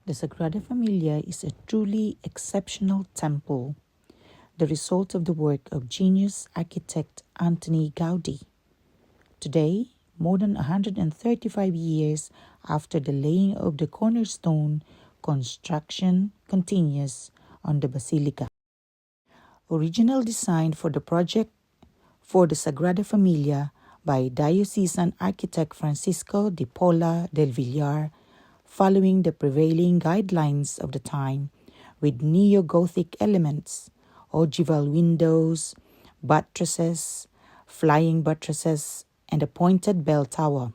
The Sagrada Familia is a truly exceptional temple, the result of the work of genius architect Antoni Gaudí. Today, more than 135 years after the laying of the cornerstone, construction continues on the basilica. Original design for the project for the Sagrada Familia by diocesan architect Francisco de Paula del Villar, following the prevailing guidelines of the time, with neo-Gothic elements, ogival windows, buttresses, flying buttresses, and a pointed bell tower.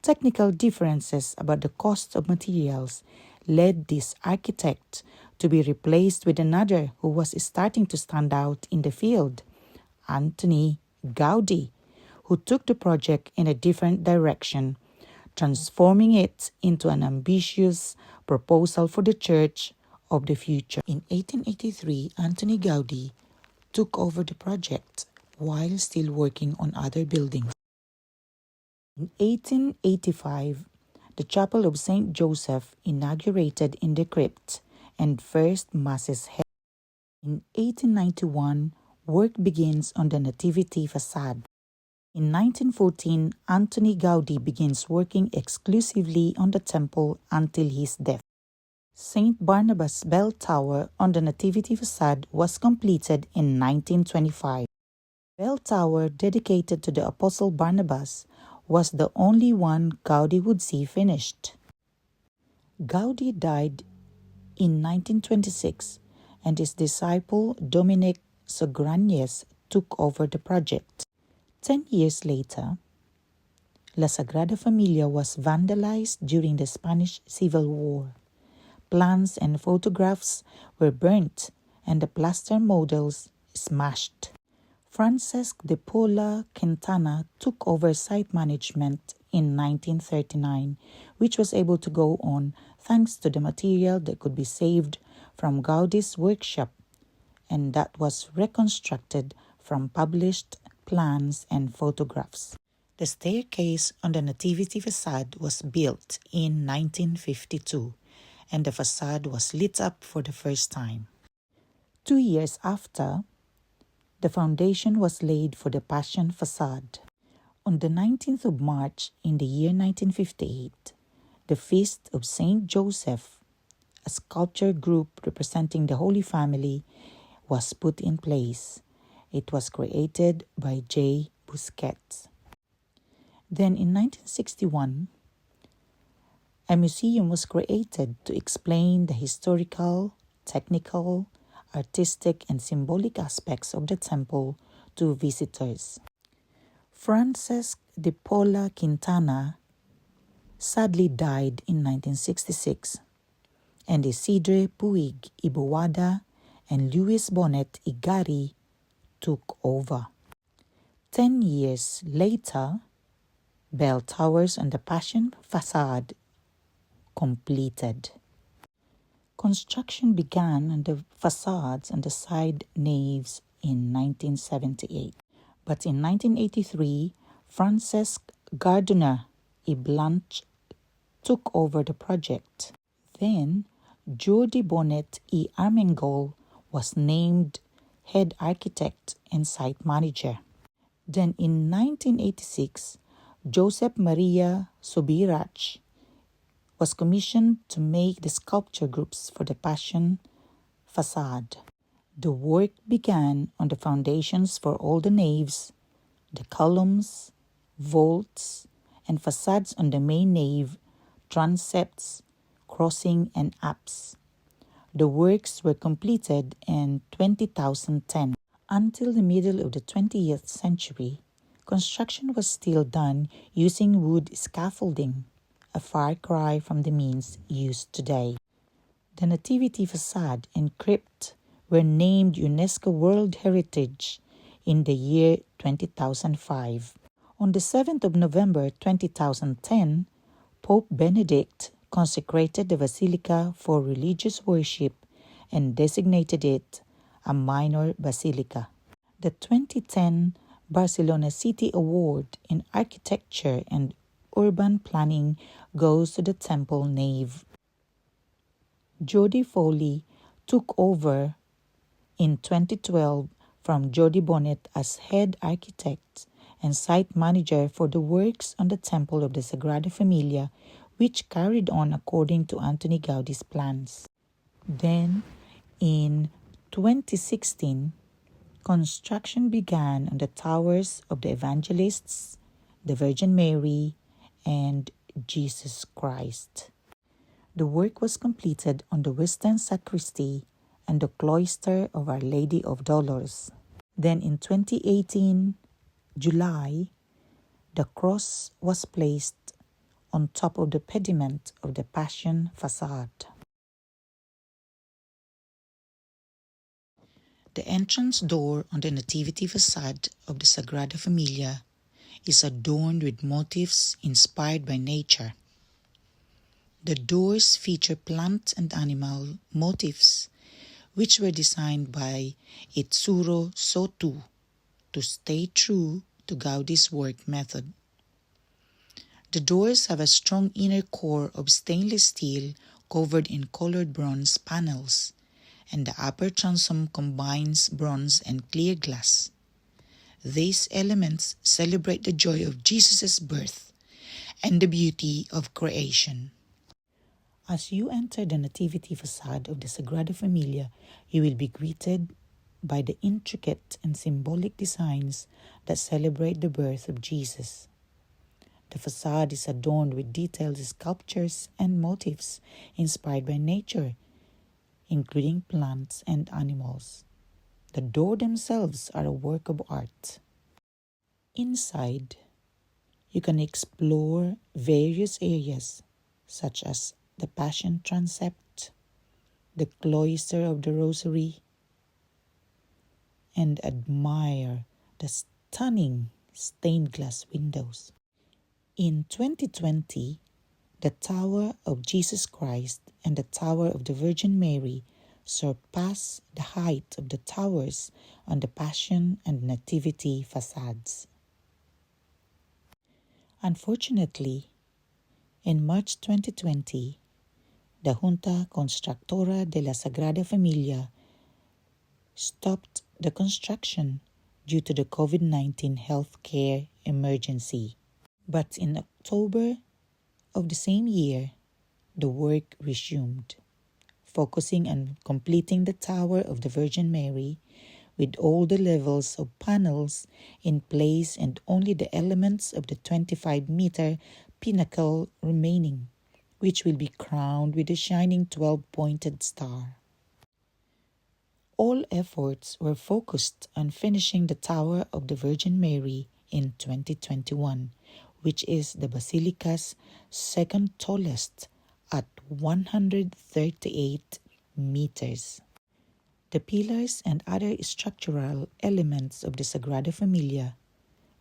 Technical differences about the cost of materials led this architect to be replaced with another who was starting to stand out in the field, Antoni Gaudí, who took the project in a different direction, transforming it into an ambitious proposal for the church of the future. In 1883, Antoni Gaudí took over the project while still working on other buildings. In 1885, the Chapel of St. Joseph inaugurated in the crypt and first masses held. In 1891, work begins on the Nativity facade. In 1914, Antoni Gaudí begins working exclusively on the temple until his death. St. Barnabas Bell Tower on the Nativity facade was completed in 1925. Bell Tower, dedicated to the Apostle Barnabas, was the only one Gaudí would see finished. Gaudí died in 1926, and his disciple Dominic Sugrañes took over the project. 10 years later, La Sagrada Familia was vandalized during the Spanish Civil War. Plans and photographs were burnt and the plaster models smashed. Francesc de Paula Quintana took over site management in 1939, which was able to go on thanks to the material that could be saved from Gaudí's workshop, and that was reconstructed from published plans and photographs. The staircase on the Nativity facade was built in 1952, and the facade was lit up for the first time. 2 years after, the foundation was laid for the Passion facade. On the 19th of March in the year 1958, the Feast of St. Joseph, a sculpture group representing the Holy Family, was put in place. It was created by J. Busquets. Then in 1961, a museum was created to explain the historical, technical, artistic, and symbolic aspects of the temple to visitors. Francesc de Paula Quintana sadly died in 1966, and Isidre Puig y Boada and Luis Bonet y Gari took over. 10 years later, bell towers on the Passion facade completed. Construction began on the facades and the side naves in 1978, but in 1983, Francesc Gardiner y Blanch took over the project. Then, Jordi Bonet y Armengol was named head architect and site manager. Then in 1986, Josep Maria Subirach was commissioned to make the sculpture groups for the Passion facade. The work began on the foundations for all the naves, the columns, vaults, and facades on the main nave, transepts, crossing, and apse. The works were completed in 2010. Until the middle of the 20th century, construction was still done using wood scaffolding, a far cry from the means used today. The Nativity facade and crypt were named UNESCO World Heritage in the year 2005. On the 7th of November 2010, Pope Benedict consecrated the basilica for religious worship and designated it a minor basilica. The 2010 Barcelona City Award in Architecture and Urban Planning goes to the temple nave. Jody Foley took over in 2012 from Jody Bonnet as head architect and site manager for the works on the Temple of the Sagrada Familia, which carried on according to Antoni Gaudi's plans. Then, in 2016, construction began on the towers of the Evangelists, the Virgin Mary, and Jesus Christ. The work was completed on the western sacristy and the cloister of Our Lady of Dolors. Then in 2018, July, the cross was placed on top of the pediment of the Passion facade. The entrance door on the Nativity facade of the Sagrada Familia is adorned with motifs inspired by nature. The doors feature plant and animal motifs, which were designed by Itsuro Sotu to stay true to Gaudi's work method. The doors have a strong inner core of stainless steel covered in colored bronze panels, and the upper transom combines bronze and clear glass. These elements celebrate the joy of Jesus' birth and the beauty of creation. As you enter the Nativity facade of the Sagrada Familia, you will be greeted by the intricate and symbolic designs that celebrate the birth of Jesus. The facade is adorned with detailed sculptures and motifs inspired by nature, including plants and animals. The doors themselves are a work of art. Inside, you can explore various areas such as the Passion transept, the cloister of the Rosary, and admire the stunning stained glass windows. In 2020, the Tower of Jesus Christ and the Tower of the Virgin Mary surpass the height of the towers on the Passion and Nativity facades. Unfortunately, in March 2020, the Junta Constructora de la Sagrada Familia stopped the construction due to the COVID-19 healthcare emergency. But in October of the same year, the work resumed, focusing on completing the Tower of the Virgin Mary with all the levels of panels in place and only the elements of the 25-meter pinnacle remaining, which will be crowned with a shining 12-pointed star. All efforts were focused on finishing the Tower of the Virgin Mary in 2021, which is the Basilica's second tallest at 138 meters. The pillars and other structural elements of the Sagrada Familia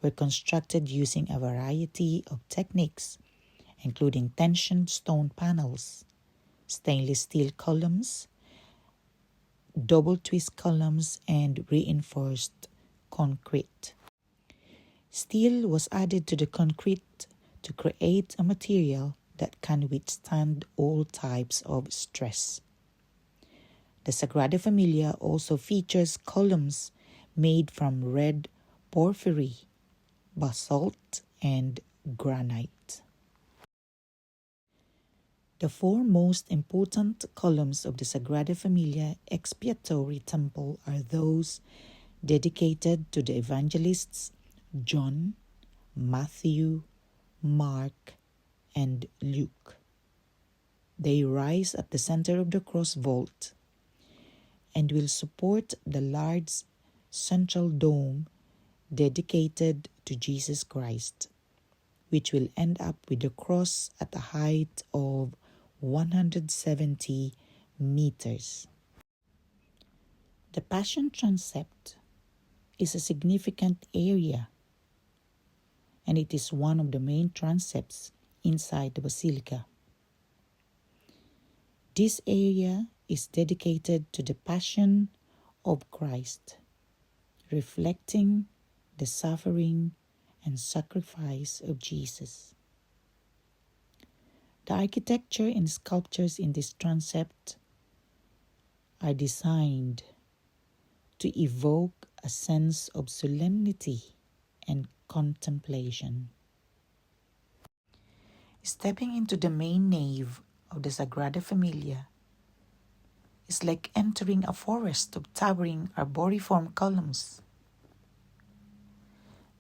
were constructed using a variety of techniques, including tensioned stone panels, stainless steel columns, double twist columns, and reinforced concrete. Steel was added to the concrete to create a material that can withstand all types of stress. The Sagrada Familia also features columns made from red porphyry, basalt, and granite. The four most important columns of the Sagrada Familia expiatory temple are those dedicated to the evangelists John, Matthew, Mark, and Luke. They rise at the center of the cross vault and will support the large central dome dedicated to Jesus Christ, which will end up with the cross at a height of 170 meters. The Passion transept is a significant area, and it is one of the main transepts inside the Basilica. This area is dedicated to the Passion of Christ, reflecting the suffering and sacrifice of Jesus. The architecture and sculptures in this transept are designed to evoke a sense of solemnity and contemplation. Stepping into the main nave of the Sagrada Familia is like entering a forest of towering arboriform columns.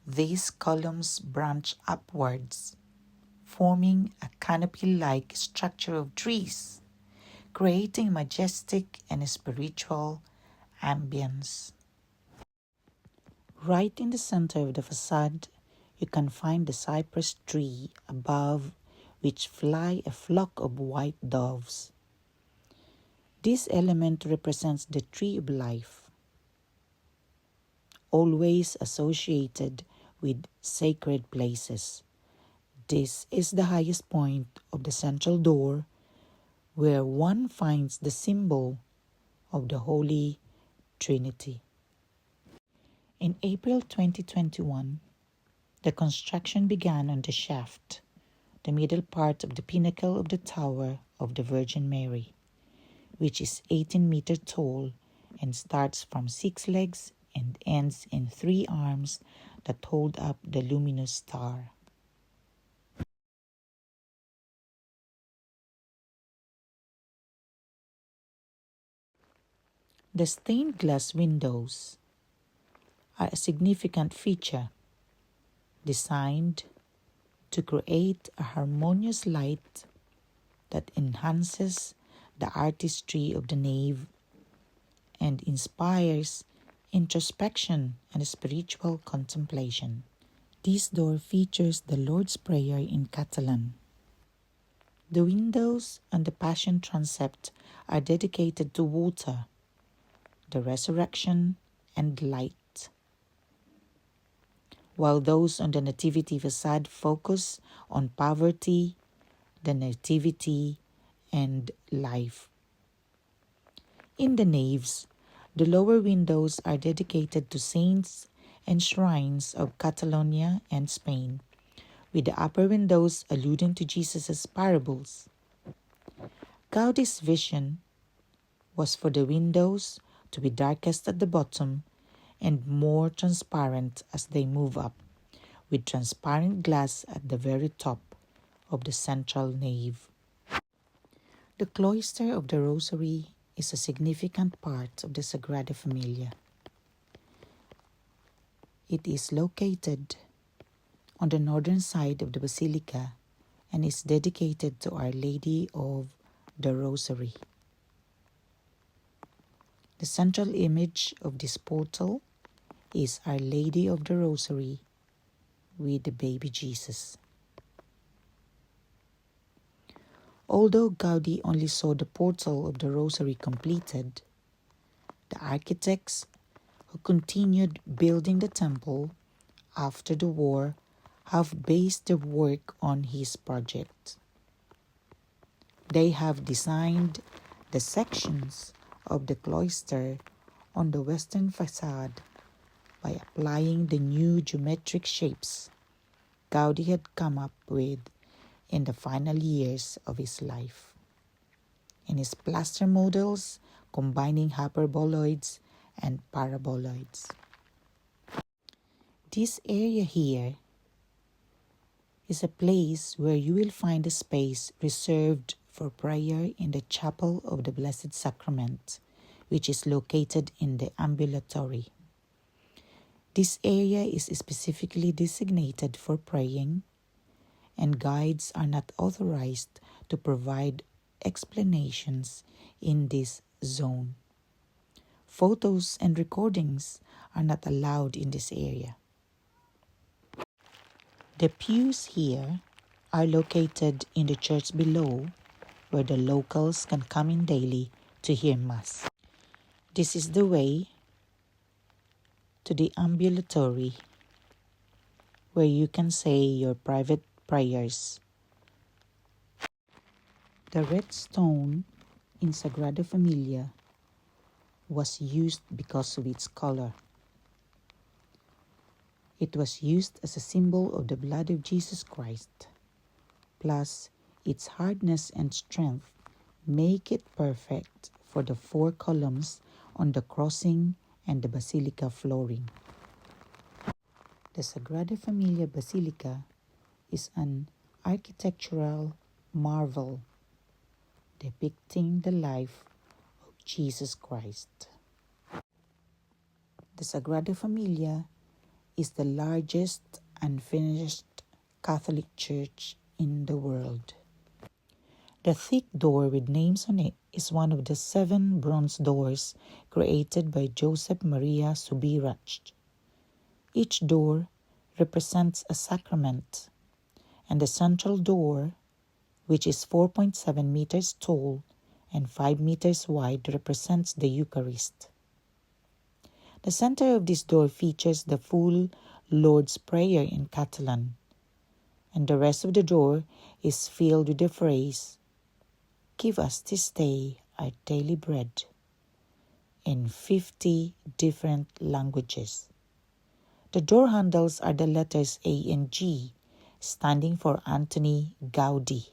These columns branch upwards, forming a canopy-like structure of trees, creating majestic and spiritual ambience. Right in the center of the facade, you can find the cypress tree above which fly a flock of white doves. This element represents the tree of life, always associated with sacred places. This is the highest point of the central door, where one finds the symbol of the Holy Trinity. In April 2021, the construction began on the shaft, the middle part of the pinnacle of the Tower of the Virgin Mary, which is 18 meters tall and starts from 6 legs and ends in 3 arms that hold up the luminous star. The stained glass windows are a significant feature, designed to create a harmonious light that enhances the artistry of the nave and inspires introspection and spiritual contemplation. This door features the Lord's Prayer in Catalan. The windows on the Passion transept are dedicated to water, the resurrection, and light, while those on the Nativity facade focus on poverty, the Nativity, and life. In the naves, the lower windows are dedicated to saints and shrines of Catalonia and Spain, with the upper windows alluding to Jesus' parables. Gaudi's vision was for the windows to be darkest at the bottom and more transparent as they move up, with transparent glass at the very top of the central nave. The cloister of the Rosary is a significant part of the Sagrada Familia. It is located on the northern side of the Basilica and is dedicated to Our Lady of the Rosary. The central image of this portal is Our Lady of the Rosary with the baby Jesus. Although Gaudi only saw the portal of the Rosary completed, the architects who continued building the temple after the war have based their work on his project. They have designed the sections of the cloister on the western facade by applying the new geometric shapes Gaudi had come up with in the final years of his life. In his plaster models, combining hyperboloids and paraboloids. This area here is a place where you will find a space reserved for prayer in the Chapel of the Blessed Sacrament, which is located in the ambulatory. This area is specifically designated for praying, and guides are not authorized to provide explanations in this zone. Photos and recordings are not allowed in this area. The pews here are located in the church below, where the locals can come in daily to hear Mass. This is the way to the ambulatory, where you can say your private prayers. The red stone in Sagrada Familia was used because of its color. It was used as a symbol of the blood of Jesus Christ. Plus, its hardness and strength make it perfect for the 4 columns on the crossing and the basilica flooring. The Sagrada Familia Basilica is an architectural marvel depicting the life of Jesus Christ. The Sagrada Familia is the largest unfinished Catholic church in the world. The thick door with names on it is one of the 7 bronze doors created by Joseph Maria Subirach. Each door represents a sacrament, and the central door, which is 4.7 meters tall and 5 meters wide, represents the Eucharist. The center of this door features the full Lord's Prayer in Catalan, and the rest of the door is filled with the phrase, "Give us this day our daily bread," in 50 different languages. The door handles are the letters A and G, standing for Antoni Gaudi.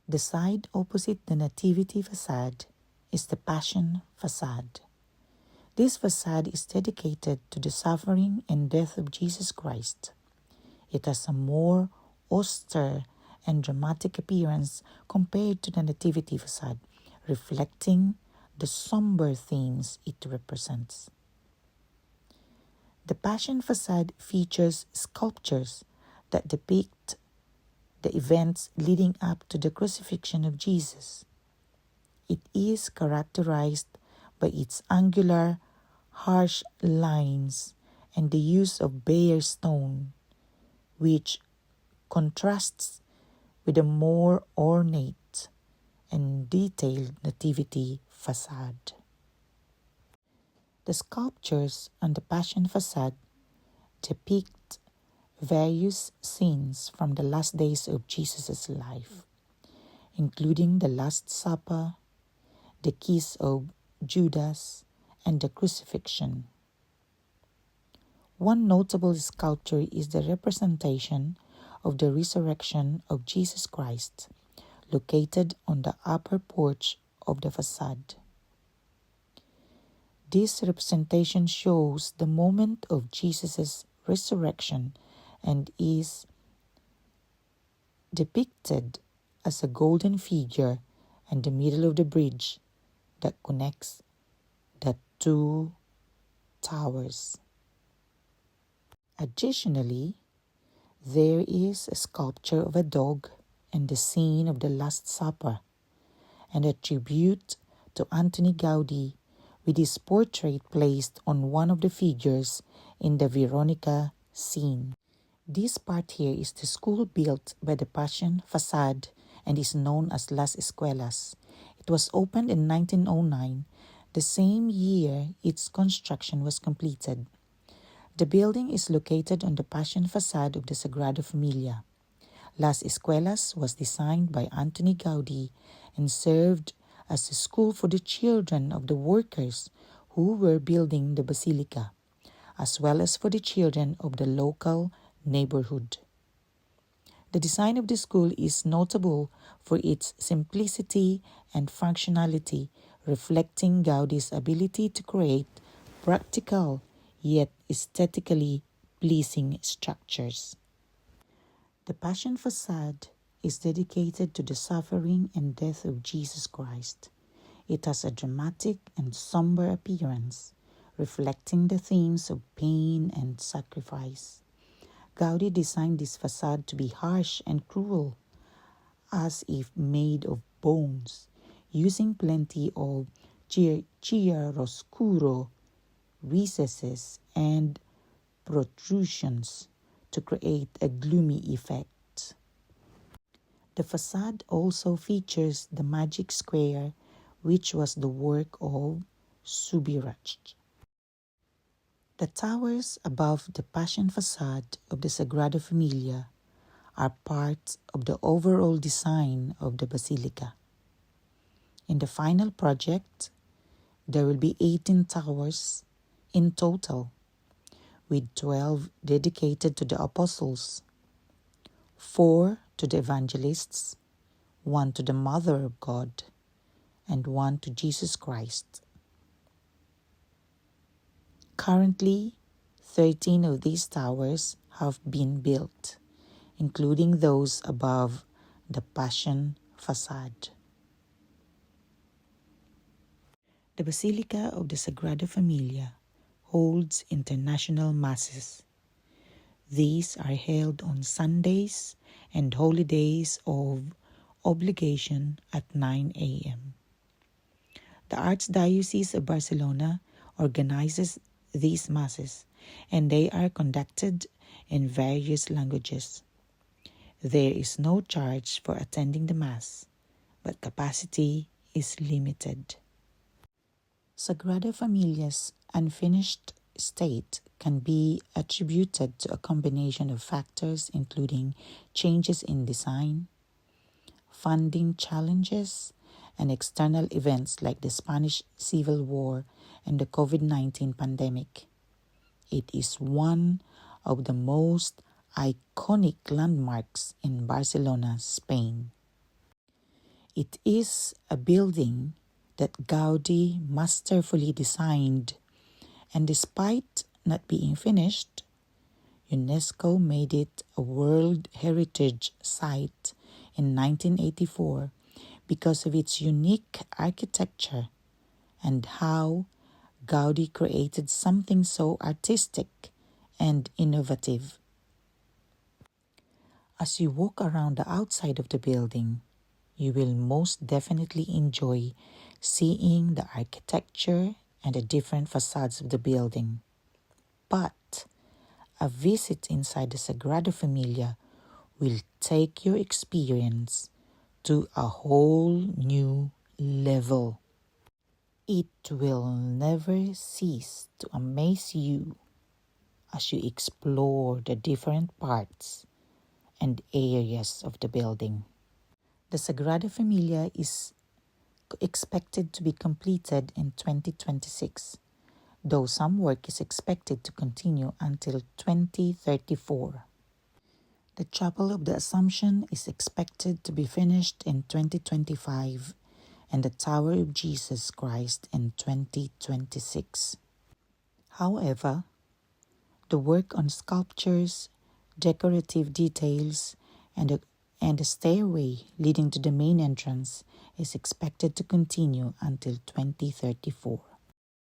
The side opposite the Nativity facade is the Passion facade. This facade is dedicated to the suffering and death of Jesus Christ. It has a more austere and dramatic appearance compared to the Nativity facade, reflecting the somber themes it represents. The Passion facade features sculptures that depict the events leading up to the crucifixion of Jesus. It is characterized by its angular, harsh lines and the use of bare stone, which contrasts with a more ornate and detailed Nativity facade. The sculptures on the Passion facade depict various scenes from the last days of Jesus' life, including the Last Supper, the kiss of Judas, and the crucifixion. One notable sculpture is the representation of the resurrection of Jesus Christ, located on the upper porch of the facade. This representation shows the moment of Jesus' resurrection and is depicted as a golden figure in the middle of the bridge that connects the 2 towers. Additionally, there is a sculpture of a dog and the scene of the Last Supper, and a tribute to Antoni Gaudi with his portrait placed on one of the figures in the Veronica scene. This part here is the school built by the Passion facade and is known as Las Escuelas. It was opened in 1909, the same year its construction was completed. The building is located on the Passion facade of the Sagrada Familia. Las Escuelas was designed by Antoni Gaudi and served as a school for the children of the workers who were building the basilica, as well as for the children of the local neighborhood. The design of the school is notable for its simplicity and functionality, reflecting Gaudi's ability to create practical yet aesthetically pleasing structures. The Passion facade is dedicated to the suffering and death of Jesus Christ. It has a dramatic and somber appearance, reflecting the themes of pain and sacrifice. Gaudi designed this facade to be harsh and cruel, as if made of bones, using plenty of chiaroscuro, recesses, and protrusions to create a gloomy effect. The facade also features the Magic Square, which was the work of Subirach. The towers above the Passion facade of the Sagrada Familia are part of the overall design of the basilica. In the final project, there will be 18 towers in total, with 12 dedicated to the apostles, 4 to the evangelists, 1 to the Mother of God, and one to Jesus Christ. Currently, 13 of these towers have been built, including those above the Passion facade. The Basilica of the Sagrada Familia holds international masses. These are held on Sundays and holidays of obligation at 9 a.m. The Archdiocese of Barcelona organizes these masses, and they are conducted in various languages. There is no charge for attending the Mass, but capacity is limited. Sagrada Familia's unfinished state can be attributed to a combination of factors including changes in design, funding challenges, and external events like the Spanish Civil War and the COVID-19 pandemic. It is one of the most iconic landmarks in Barcelona, Spain. It is a building that Gaudi masterfully designed, and despite not being finished, UNESCO made it a World Heritage Site in 1984 because of its unique architecture and how Gaudi created something so artistic and innovative. As you walk around the outside of the building, you will most definitely enjoy seeing the architecture and the different facades of the building. But a visit inside the Sagrada Familia will take your experience to a whole new level. It will never cease to amaze you as you explore the different parts and areas of the building. The Sagrada Familia is expected to be completed in 2026, though some work is expected to continue until 2034. The Chapel of the Assumption is expected to be finished in 2025 and the Tower of Jesus Christ in 2026. However, the work on sculptures, decorative details, and the stairway leading to the main entrance is expected to continue until 2034.